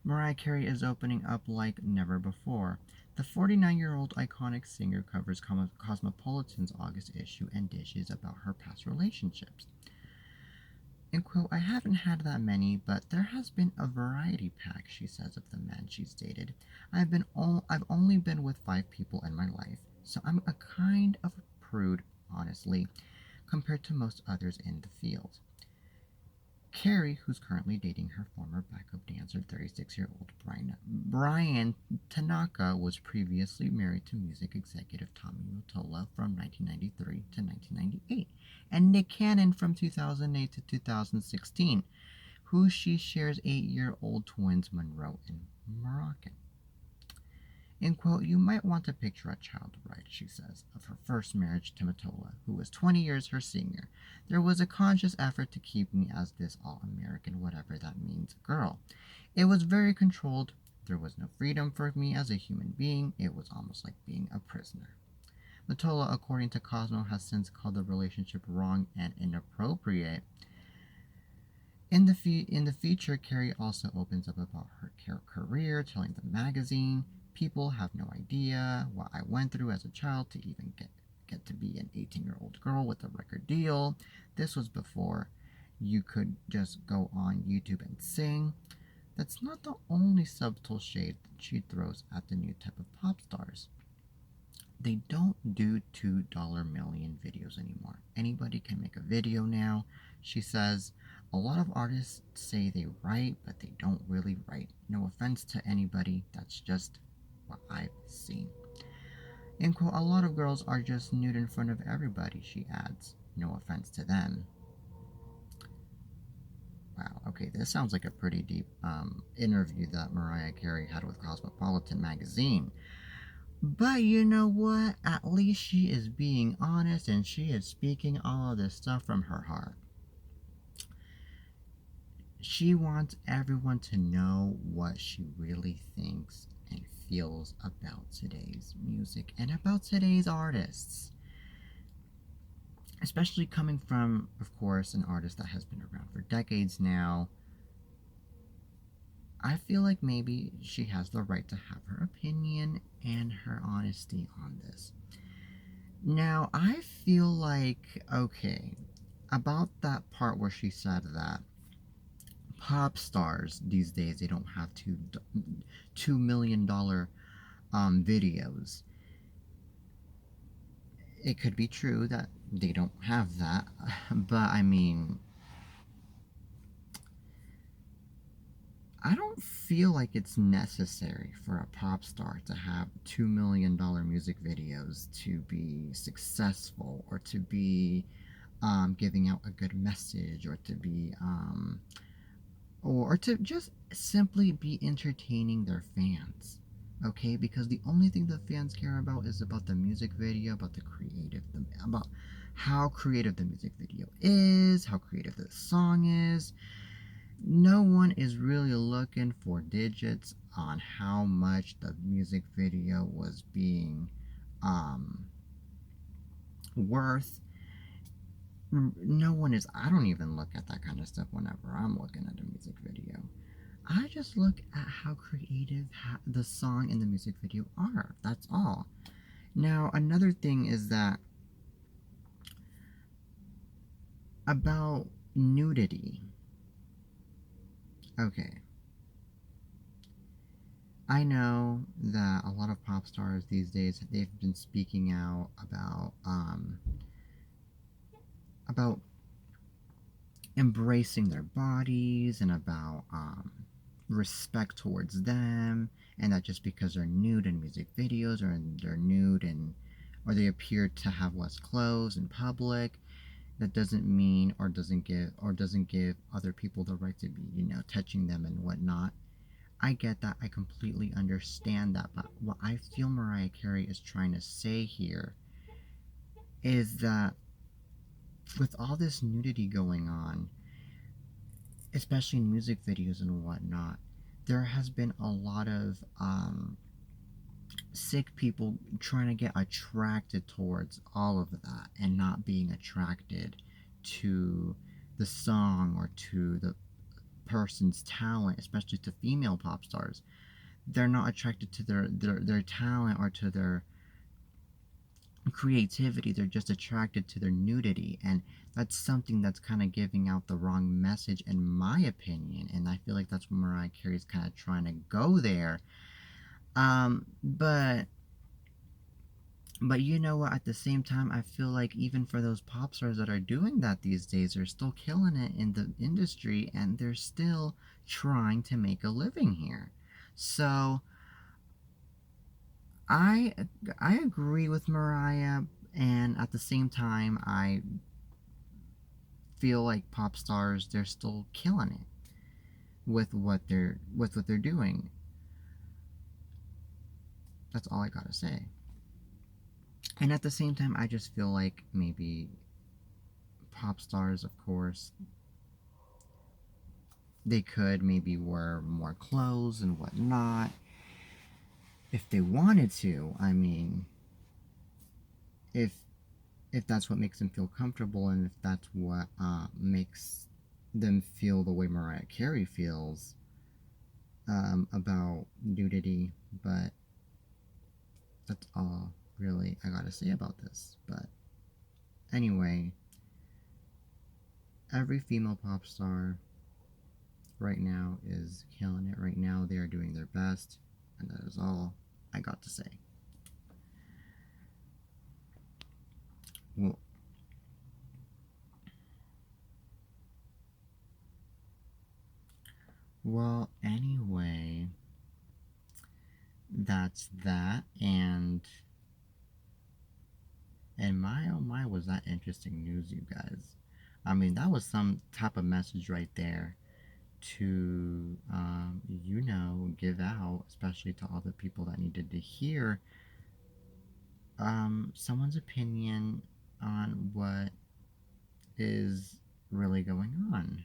Mariah Carey is opening up like never before. The 49-year-old iconic singer covers Cosmopolitan's August issue and dishes about her past relationships. In quote, I haven't had that many, but there has been a variety pack, she says of the men she's dated. I've only been with 5 people in my life, so I'm a kind of prude, honestly, compared to most others in the field. Carey, who's currently dating her former backup dancer, 36-year-old Brian Tanaka, was previously married to music executive Tommy Mottola from 1993 to 1998, and Nick Cannon from 2008 to 2016, who she shares 8-year-old twins Monroe and Moroccan. In quote, you might want to picture a child bride, she says, of her first marriage to Mottola, who was 20 years her senior. There was a conscious effort to keep me as this all-American, whatever that means, girl. It was very controlled. There was no freedom for me as a human being. It was almost like being a prisoner. Mottola, according to Cosmo, has since called the relationship wrong and inappropriate. In the feature, Carey also opens up about her career, telling the magazine, people have no idea what I went through as a child to even get to be an 18-year-old girl with a record deal. This was before you could just go on YouTube and sing. That's not the only subtle shade that she throws at the new type of pop stars. They don't do $2 million videos anymore. Anybody can make a video now, she says. A lot of artists say they write, but they don't really write. No offense to anybody, that's just what I've seen. In quote, a lot of girls are just nude in front of everybody, she adds. No offense to them. Wow, okay, this sounds like a pretty deep interview that Mariah Carey had with Cosmopolitan Magazine. But you know what? At least she is being honest and she is speaking all of this stuff from her heart. She wants everyone to know what she really thinks and feels about today's music and about today's artists. Especially coming from, of course, an artist that has been around for decades now. I feel like maybe she has the right to have her opinion and her honesty on this. Now, I feel like, okay, about that part where she said that pop stars these days, they don't have $2 million videos. It could be true that they don't have that, but I mean, I don't feel like it's necessary for a pop star to have $2 million music videos to be successful or to be giving out a good message or to be or to just simply be entertaining their fans. Okay, because the only thing the fans care about is about the music video, about about how creative the music video is, how creative the song is. No one is really looking for digits on how much the music video was being worth. No one is. I don't even look at that kind of stuff whenever I'm looking at a music video. I just look at how creative the song and the music video are. That's all. Now, another thing is that about nudity. Okay. I know that a lot of pop stars these days, they've been speaking out about embracing their bodies and about respect towards them, and that just because they're nude in music videos or they're nude or they appear to have less clothes in public, that doesn't mean or doesn't give other people the right to be, touching them and whatnot. I get that. I completely understand that. But what I feel Mariah Carey is trying to say here is that with all this nudity going on, especially in music videos and whatnot, there has been a lot of sick people trying to get attracted towards all of that and not being attracted to the song or to person's talent, especially to female pop stars. They're not attracted to their talent or to their creativity. They're just attracted to their nudity, and that's something that's kind of giving out the wrong message in my opinion, and I feel like that's what Mariah Carey's kind of trying to go there. But you know what, at the same time, I feel like even for those pop stars that are doing that these days, they're still killing it in the industry, and they're still trying to make a living here. So I I agree with Mariah, and at the same time, I feel like pop stars, they're still killing it with what they're doing. That's all I gotta say. And at the same time, I just feel like maybe pop stars, of course, they could maybe wear more clothes and whatnot if they wanted to. I mean, if if that's what makes them feel comfortable, and if that's what makes them feel the way Mariah Carey feels about nudity. But that's all really I gotta say about this. But anyway, every female pop star right now is killing it. Right now, they are doing their best, and that is all I got to say. Well, anyway, that's that. And my oh my, was that interesting news, you guys. I mean, that was some type of message right there to, give out, especially to all the people that needed to hear someone's opinion on what is really going on.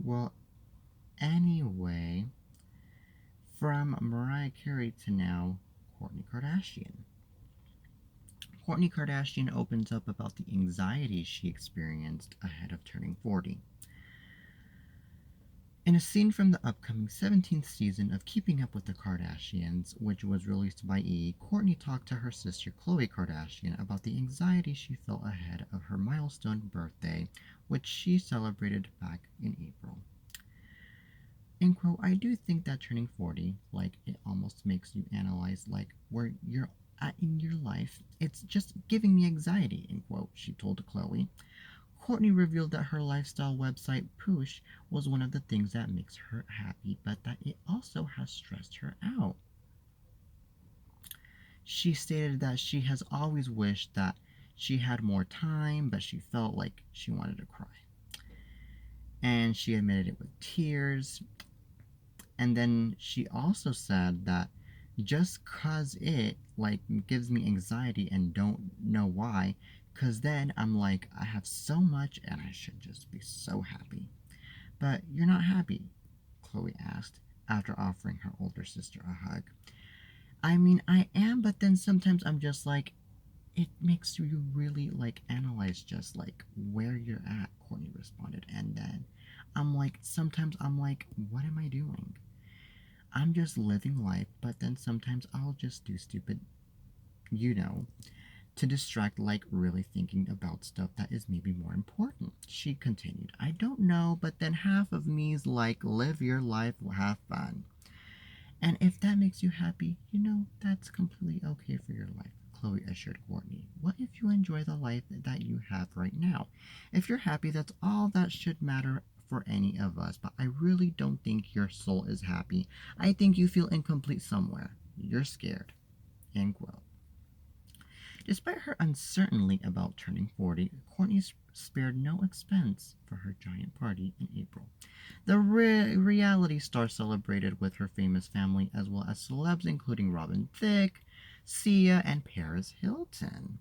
Well, anyway, from Mariah Carey to now Kourtney Kardashian. Kourtney Kardashian opens up about the anxiety she experienced ahead of turning 40. In a scene from the upcoming 17th season of Keeping Up with the Kardashians, which was released by E!, Kourtney talked to her sister Khloe Kardashian about the anxiety she felt ahead of her milestone birthday, which she celebrated back in April. In quote, I do think that turning 40, like, it almost makes you analyze, like, where you're at in your life. It's just giving me anxiety, in quote, she told Khloe. Kourtney revealed that her lifestyle website, Poosh, was one of the things that makes her happy, but that it also has stressed her out. She stated that she has always wished that she had more time, but she felt like she wanted to cry. And she admitted it with tears. And then she also said that just cause it like gives me anxiety and don't know why, cause then I'm like, I have so much and I should just be so happy. But you're not happy? Khloe asked after offering her older sister a hug. I mean, I am, but then sometimes I'm just like, it makes you really like analyze just like where you're at, Kourtney responded. And then sometimes I'm like, what am I doing? I'm just living life, but then sometimes I'll just do stupid, to distract, like really thinking about stuff that is maybe more important. She continued, I don't know, but then half of me's like, live your life, have fun. And if that makes you happy, that's completely okay for your life, Khloe assured Kourtney. What if you enjoy the life that you have right now? If you're happy, that's all that should matter for any of us, but I really don't think your soul is happy. I think you feel incomplete somewhere. You're scared. End quote. Despite her uncertainty about turning 40, Kourtney spared no expense for her giant party in April. The reality star celebrated with her famous family as well as celebs including Robin Thicke, Sia, and Paris Hilton.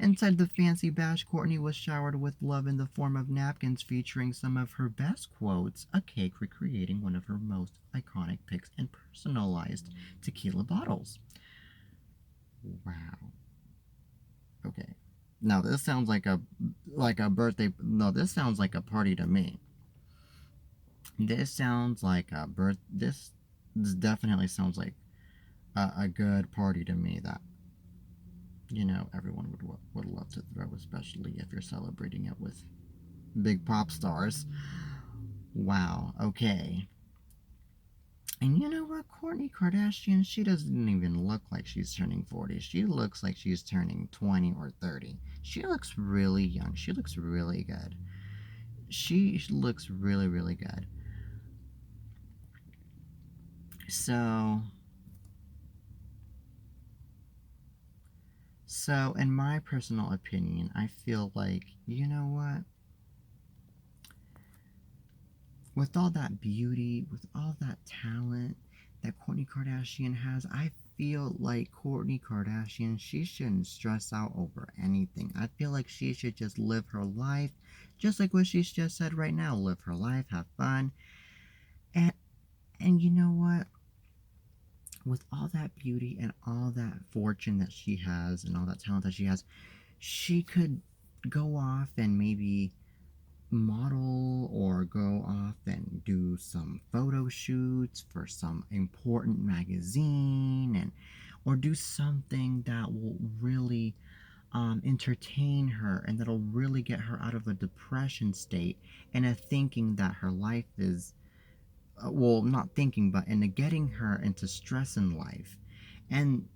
Inside the fancy bash, Kourtney was showered with love in the form of napkins featuring some of her best quotes, a cake recreating one of her most iconic pics, and personalized tequila bottles. Wow. Okay. Now this sounds like a birthday. No, this sounds like a party to me. This sounds like a birth. This definitely sounds like a good party to me that everyone would love to throw, especially if you're celebrating it with big pop stars. Wow. Okay. And you know what? Kourtney Kardashian, she doesn't even look like she's turning 40. She looks like she's turning 20 or 30. She looks really young. She looks really good. She looks really, really good. So, in my personal opinion, I feel like, you know what? With all that beauty, with all that talent that Kourtney Kardashian has, I feel like Kourtney Kardashian, she shouldn't stress out over anything. I feel like she should just live her life, just like what she's just said right now. Live her life, have fun. And you know what? With all that beauty and all that fortune that she has and all that talent that she has, she could go off and maybe model or go off and do some photo shoots for some important magazine, and or do something that will really entertain her and that'll really get her out of a depression state and a thinking that her life is well, not thinking, but in getting her into stress in life. And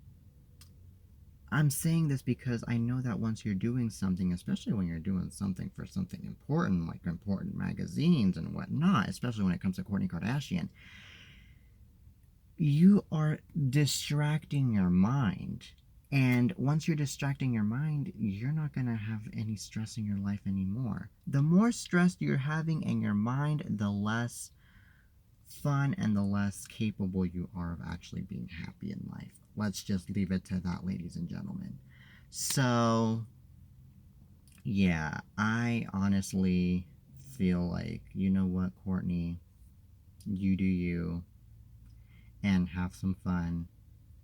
I'm saying this because I know that once you're doing something, especially when you're doing something for something important, like important magazines and whatnot, especially when it comes to Kourtney Kardashian, you are distracting your mind. And once you're distracting your mind, you're not going to have any stress in your life anymore. The more stress you're having in your mind, the less fun and the less capable you are of actually being happy in life. Let's just leave it to that, ladies and gentlemen. So, yeah, I honestly feel like, you know what, Kourtney, you do you and have some fun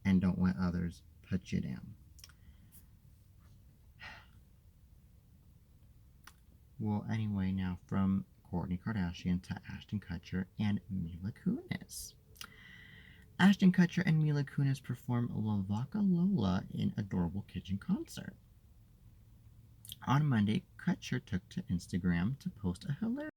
and don't let others put you down. Well, anyway, now from Kourtney Kardashian to Ashton Kutcher and Mila Kunis. Ashton Kutcher and Mila Kunis perform La Vaca Lola in Adorable Kitchen concert. On Monday, Kutcher took to Instagram to post a hilarious